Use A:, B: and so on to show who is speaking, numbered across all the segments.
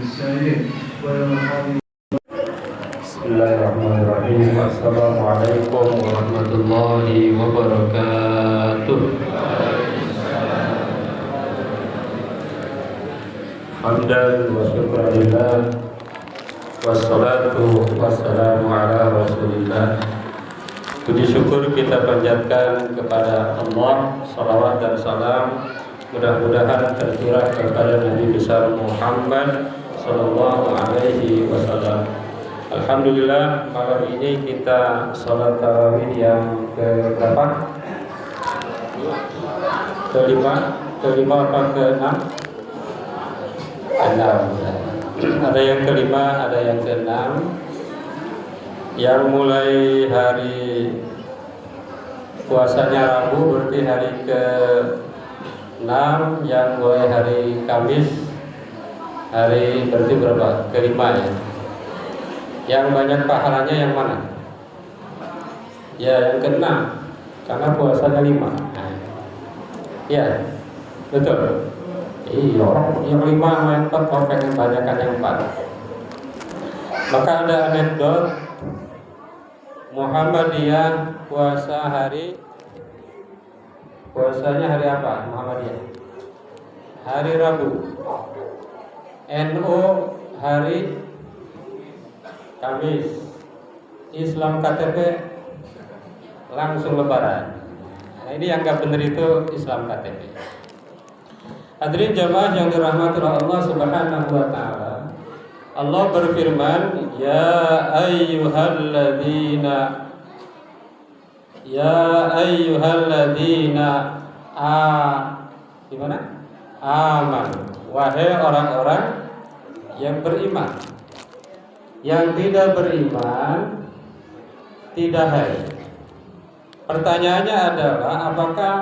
A: السائلين والمحاضرين.
B: بسم الله الرحمن الرحيم. Assalamualaikum warahmatullahi wabarakatuh. Hamdan wa syukran lillah, wassalatu wassalamu ala rasulillah. Puji syukur kita panjatkan kepada Allah, salawat dan salam mudah-mudahan tercurah kepada Nabi besar Muhammad sallallahu alaihi wasallam. Alhamdulillah, malam ini kita sholat tarawih yang ke berapa? Kelima apa keenam? Enam. Ada yang kelima, ada yang keenam. Yang mulai hari puasanya Rabu berarti hari ke-6, yang mulai hari Kamis hari berarti berapa? Kelima ya. Yang banyak pahalanya yang mana? Ya yang ke-6, karena puasanya 5. Ya, betul. Iya, yang 5 sama yang 4 kalau pengen banyakkan yang 4. Maka ada anekdot Muhammadiyah puasanya hari apa Muhammadiyah? Hari Rabu. NU hari Kamis. Islam KTP langsung Lebaran. Nah, ini yang nggak benar itu Islam KTP. Hadirin jamaah yang dirahmati Allah Subhanahu wa taala. Allah berfirman, Ya ayyuhalladzina gimana? Aman. Wahai orang-orang yang beriman. Yang tidak beriman tidak hai. Pertanyaannya adalah apakah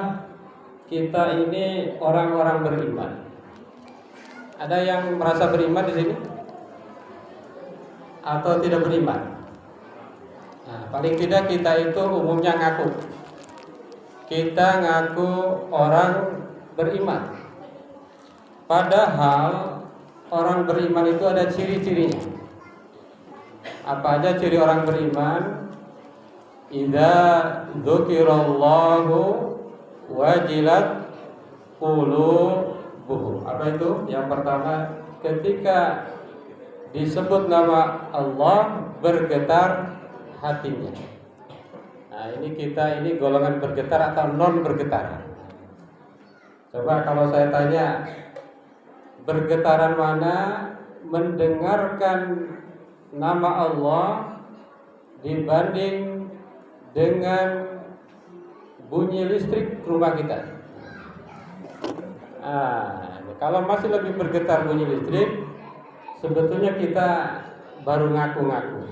B: kita ini orang-orang beriman? Ada yang merasa beriman di sini? Atau tidak beriman? Nah, paling tidak kita itu umumnya ngaku. Kita ngaku orang beriman. Padahal orang beriman itu ada ciri-cirinya. Apa aja ciri orang beriman? Idza dzukirallahu wajilat qulubuhum. Apa itu? Yang pertama, ketika disebut nama Allah bergetar hatinya. Nah, kita ini golongan bergetar atau non bergetar? Coba kalau saya tanya, bergetaran mana mendengarkan nama Allah dibanding dengan bunyi listrik rumah kita? Nah, kalau masih lebih bergetar bunyi listrik, sebetulnya kita baru ngaku-ngaku.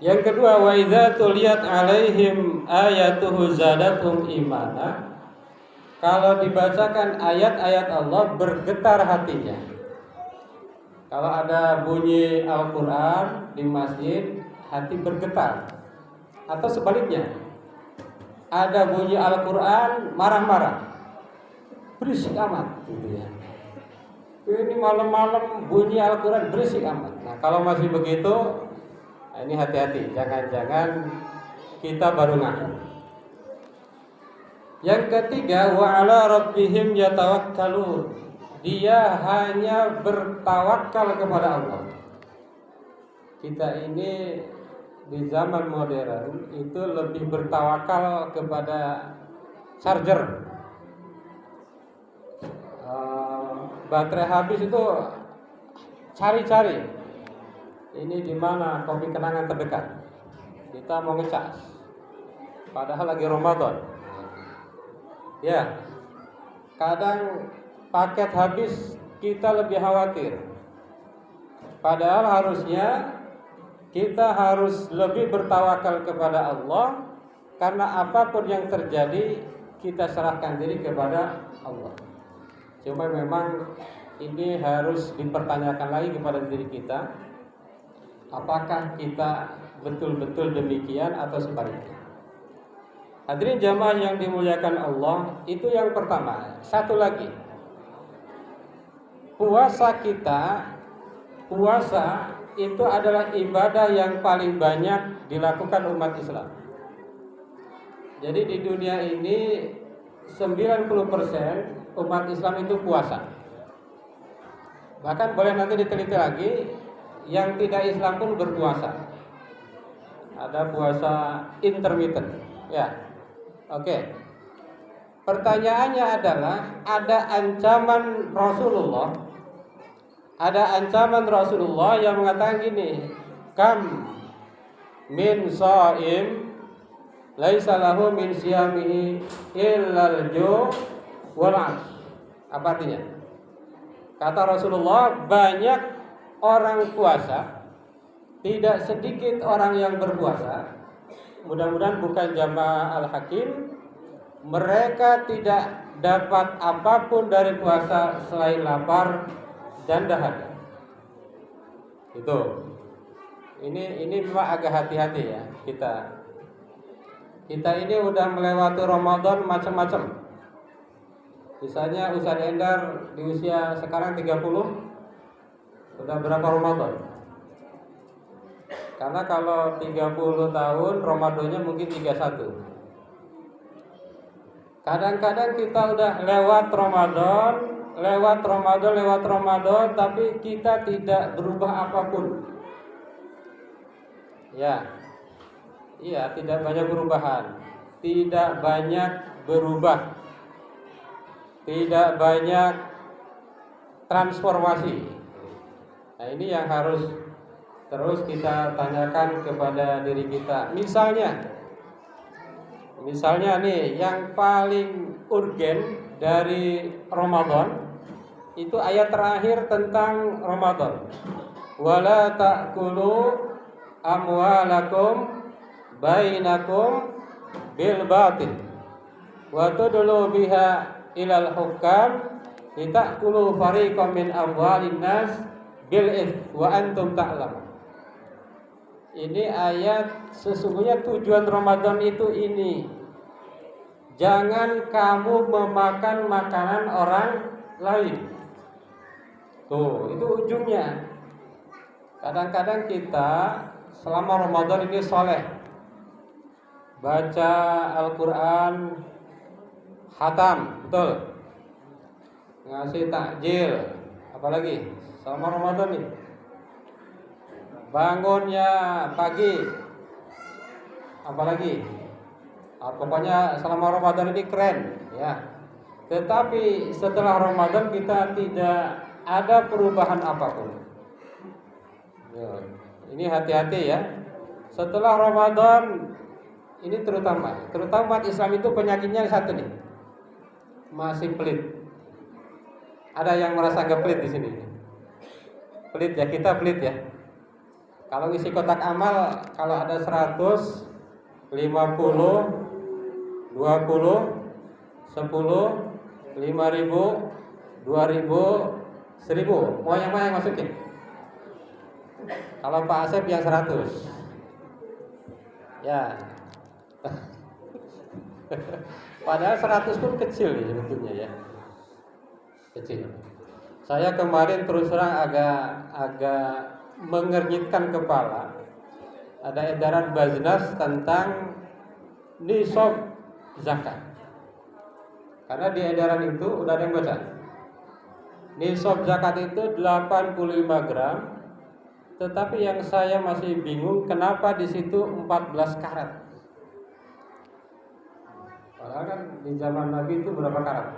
B: Yang kedua, wa idza tuliyat alaihim ayatuhu zadatum imana. Kalau dibacakan ayat-ayat Allah bergetar hatinya. Kalau ada bunyi Al-Qur'an di masjid, hati bergetar. Atau sebaliknya, ada bunyi Al-Qur'an marah-marah, berisik amat gitu ya. Ini malam-malam bunyi Al-Quran berisik amat. Nah, kalau masih begitu, ini hati-hati. Jangan-jangan kita baru ngaku. Yang ketiga, wa ala rabbihim yatawakkalun. Dia hanya bertawakal kepada Allah. Kita ini di zaman modern itu lebih bertawakal kepada charger. Baterai habis itu cari-cari. Ini di mana kopi kenangan terdekat. Kita mau ngecas. Padahal lagi Ramadan. Ya. Kadang paket habis kita lebih khawatir. Padahal harusnya kita harus lebih bertawakal kepada Allah, karena apapun yang terjadi kita serahkan diri kepada Allah. Cuma memang ini harus dipertanyakan lagi kepada diri kita, apakah kita betul-betul demikian atau sebaliknya. Hadirin jamaah yang dimuliakan Allah, itu yang pertama. Satu lagi, puasa kita puasa itu adalah ibadah yang paling banyak dilakukan umat Islam. Jadi di dunia ini 90% umat Islam itu puasa. Bahkan boleh nanti diteliti lagi, yang tidak Islam pun berpuasa. Ada puasa intermittent. Ya. Oke. Pertanyaannya adalah, ada ancaman Rasulullah yang mengatakan gini, kam min shaim laisa lahu min siyamihi illal ju' wal 'ash. Apa artinya? Kata Rasulullah, banyak orang puasa, tidak sedikit orang yang berpuasa. Mudah-mudahan bukan jamaah Al-Hakim. Mereka tidak dapat apapun dari puasa selain lapar dan dahaga. Itu. Ini memang agak hati-hati ya kita. Kita ini udah melewati Ramadan macam-macam. Misalnya Ustaz Endar di usia sekarang 30, udah berapa Ramadan? Karena kalau 30 tahun Ramadannya mungkin 31. Kadang-kadang kita udah lewat Ramadan, tapi kita tidak berubah apapun. Ya, iya, tidak banyak perubahan, tidak banyak berubah, tidak banyak transformasi. Nah, ini yang harus terus kita tanyakan kepada diri kita. Misalnya nih, yang paling urgen dari Ramadan itu ayat terakhir tentang Ramadan. Wala ta'kulu amwalakum bainakum bil batil wa tudlu biha ilal hukam litakulu fariqam min amwalin nas bil its wa antum ta'lamun. Ini ayat, sesungguhnya tujuan Ramadan itu ini. Jangan kamu memakan makanan orang lain. Tuh, itu ujungnya. Kadang-kadang kita selama Ramadan ini soleh, baca Al-Quran, khatam, betul, ngasih takjil, apalagi selama Ramadan nih, bangunnya pagi, apalagi, pokoknya selama Ramadan ini keren, ya. Tetapi setelah Ramadan kita tidak ada perubahan apapun. Ya, ini hati-hati ya. Setelah Ramadan ini terutama umat Islam itu penyakitnya satu nih, masih pelit. Ada yang merasa nggak pelit di sini? Pelit ya, kita pelit ya. Kalau isi kotak amal, kalau ada 100, 50, 20, 10, 5.000, 2.000, 1.000, mau yang mana yang masukin? Kalau Pak Asep yang 100, ya. Padahal 100 pun kecil ya sebetulnya ya, kecil. Saya kemarin terus terang agak mengernyitkan kepala. Ada edaran Baznas tentang nisab zakat. Karena di edaran itu udah ada yang baca. Nisab zakat itu 85 gram. Tetapi yang saya masih bingung, kenapa di situ 14 karat? Padahal kan di zaman Nabi itu berapa karat?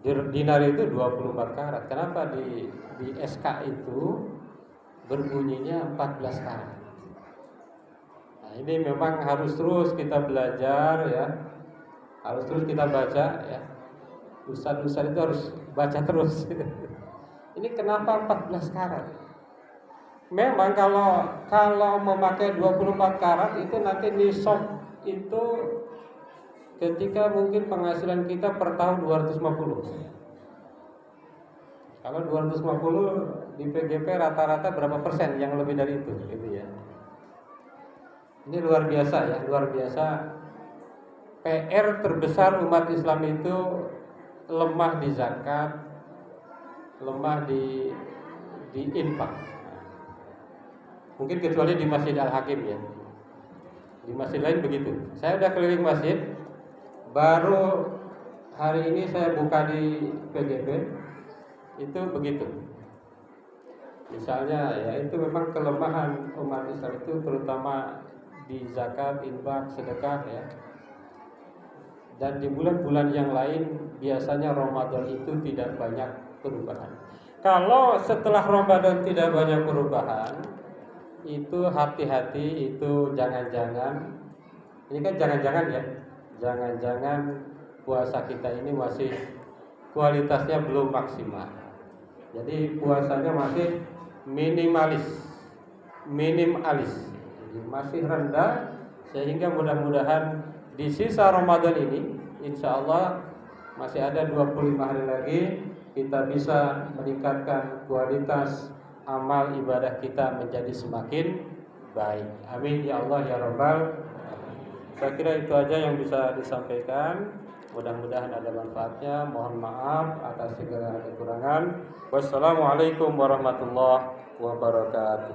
B: Dinar itu 24 karat. Kenapa di SK itu berbunyinya 14 karat? Nah, ini memang harus terus kita belajar ya. Harus terus kita baca ya. Ustaz-ustaz itu harus baca terus. Ini kenapa 14 karat? Memang kalau memakai 24 karat itu nanti nisab itu ketika mungkin penghasilan kita per tahun 250. Kalau 250 di PGP rata-rata berapa persen yang lebih dari itu gitu ya. Ini luar biasa ya, luar biasa. PR terbesar umat Islam itu lemah di zakat, lemah di diinfak. Mungkin kecuali di Masjid Al-Hakim ya. Di masjid lain begitu. Saya udah keliling masjid, baru hari ini saya buka di PGP, itu begitu. Misalnya ya itu memang kelemahan umat Islam itu terutama di zakat, infak, sedekah ya. Dan di bulan-bulan yang lain biasanya Ramadan itu tidak banyak perubahan. Kalau setelah Ramadan tidak banyak perubahan, itu hati-hati, itu jangan-jangan, ini kan jangan-jangan ya, jangan-jangan puasa kita ini masih kualitasnya belum maksimal. Jadi puasanya masih minimalis, jadi masih rendah, sehingga mudah-mudahan di sisa Ramadan ini insya Allah masih ada 25 hari lagi kita bisa meningkatkan kualitas amal ibadah kita menjadi semakin baik. Amin ya Allah ya Rabbal. Saya kira itu aja yang bisa disampaikan. Mudah-mudahan ada manfaatnya. Mohon maaf atas segala kekurangan. Wassalamualaikum warahmatullahi wabarakatuh.